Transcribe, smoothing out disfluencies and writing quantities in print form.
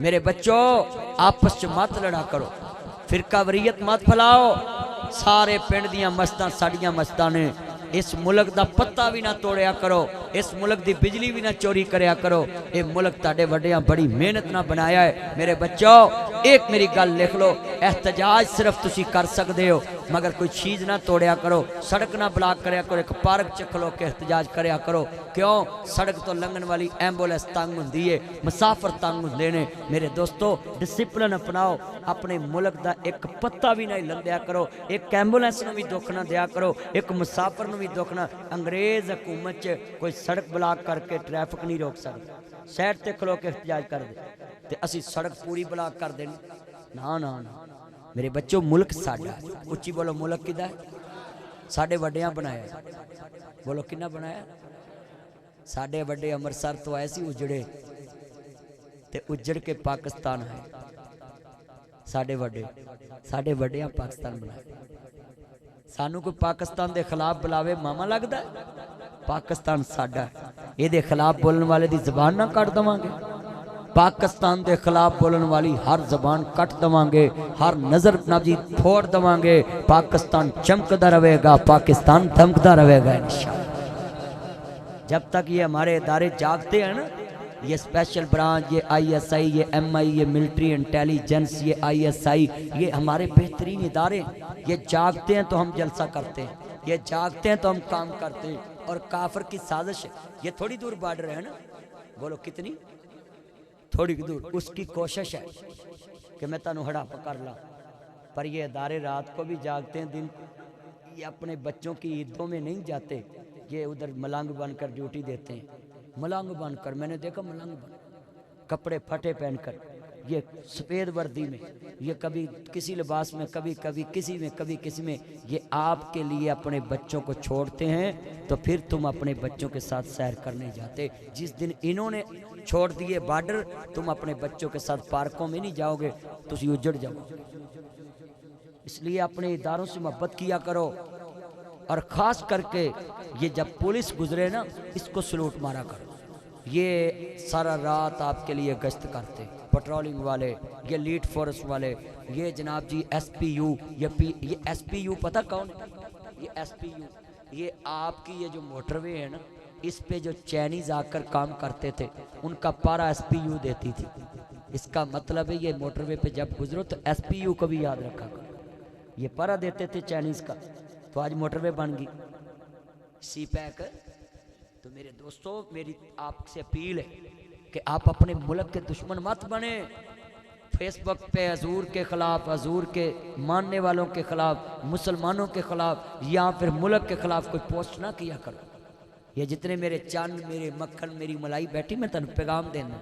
میرے بچوں آپس مت لڑا کرو، فرقہ وریت مت پھیلاؤ۔ سارے پنڈ دیاں مسجداں ساڈیاں مسجداں نے، اس ملک دا پتہ بھی نہ توڑیا کرو، اس ملک دی بجلی بھی نہ چوری کریا کرو۔ اے ملک تاڈے وڈیاں بڑی محنت نہ بنایا ہے۔ میرے بچوں ایک میری گل لکھ لو، احتجاج صرف تسی کر سکدے ہو مگر کوئی چیز نہ توڑیا کرو، سڑک نہ بلاک کریا کرو، ایک پارک چ کھلو کے احتجاج کریا کرو۔ کیوں؟ سڑک تو لنگن والی ایمبولینس تنگ ہوندی ہے، مسافر تنگ ہوندے نے۔ میرے دوستو ڈسپلن اپناؤ، اپنے ملک دا ایک پتہ بھی نہ لندیا کرو، ایک ایمبولینس نو بھی دکھ نہ دیا کرو، ایک مسافر نو بھی دکھ نہ۔ انگریز حکومت چ کوئی سڑک بلاک کر کے ٹریفک نہیں روک سکتا، سائڈ تے کھلو کے احتجاج کر دے تے اسی سڑک پوری بلاک کر دیں؟ نا نا نا۔ میرے بچوں ملک ساڈا ہے، اچھی بولو ملک کدا ہے؟ ساڈے وڈیاں بنایا ہے۔ بولو کنا بنایا؟ ساڈے وڈے امرسر تو ایسی اجڑے تے اجڑ کے پاکستان ہے۔ ساڈے وڈیاں پاکستان بنایا۔ سانو کوئی پاکستان دے خلاف بلاوے ماما لگدا ہے؟ پاکستان ساڈا ہے، یہ دے خلاف بولن والے دی زبان نہ کٹ دواں گے؟ پاکستان دے خلاف بولن والی ہر زبان کٹ دواں گے، ہر نظر نبجی پھوڑ دواں گے۔ پاکستان چمکدا رہے گا، پاکستان دھمکدا رہے گا انشاءاللہ۔ جب تک یہ ہمارے ادارے جاگتے ہیں نا، یہ اسپیشل برانچ، یہ آئی ایس آئی، یہ ایم آئی، یہ ملٹری انٹیلیجنس، یہ آئی ایس آئی، یہ ہمارے بہترین ادارے، یہ جاگتے ہیں تو ہم جلسہ کرتے ہیں، یہ جاگتے ہیں تو ہم کام کرتے ہیں۔ اور کافر کی سازش ہے، یہ تھوڑی دور بارڈر ہے نا، بولو کتنی تھوڑی دور، اس کی کوشش ہے کہ میں تانوں ہڑپ کر لا، پر یہ ادارے رات کو بھی جاگتے ہیں، دن یہ اپنے بچوں کی عیدوں میں نہیں جاتے، یہ ادھر ملنگ بن کر ڈیوٹی دیتے ہیں، ملنگ بن کر، میں نے دیکھا ملنگ بن کپڑے پھٹے پہن کر، یہ سفید وردی میں، یہ کبھی کسی لباس میں، کبھی کسی میں، کبھی کسی میں، یہ آپ کے لیے اپنے بچوں کو چھوڑتے ہیں تو پھر تم اپنے بچوں کے ساتھ سیر کرنے جاتے۔ جس دن انہوں نے چھوڑ دیے بارڈر، تم اپنے بچوں کے ساتھ پارکوں میں نہیں جاؤ گے، تسی اجڑ جاؤ۔ اس لیے اپنے اداروں سے محبت کیا کرو، اور خاص کر کے یہ جب پولیس گزرے نا، اس کو سلوٹ مارا کرو۔ یہ سارا رات آپ کے لیے گشت کرتے، پٹرولنگ والے، یہ لیڈ فورس والے، یہ جناب جی ایس پی یو، یہ ایس پی یو پتہ کون ہے؟ یہ ایس پی یو، یہ آپ کی یہ جو موٹر وے ہے نا، اس پہ جو چائنیز آ کر کام کرتے تھے، ان کا پارا ایس پی یو دیتی تھی۔ اس کا مطلب ہے یہ موٹر وے پہ جب گزرو تو ایس پی یو کو بھی یاد رکھا کرو، یہ پارا دیتے تھے چائنیز کا، تو آج موٹر وے بن گئی سی پیک۔ تو میرے دوستو میری آپ سے اپیل ہے کہ آپ اپنے ملک کے دشمن مت بنے۔ فیس بک پہ حضور کے خلاف، حضور کے ماننے والوں کے خلاف، مسلمانوں کے خلاف یا پھر ملک کے خلاف کوئی پوسٹ نہ کیا کرو۔ یہ جتنے میرے چاند، میرے مکھن، میری ملائی بیٹھی، میں تن پیغام دینا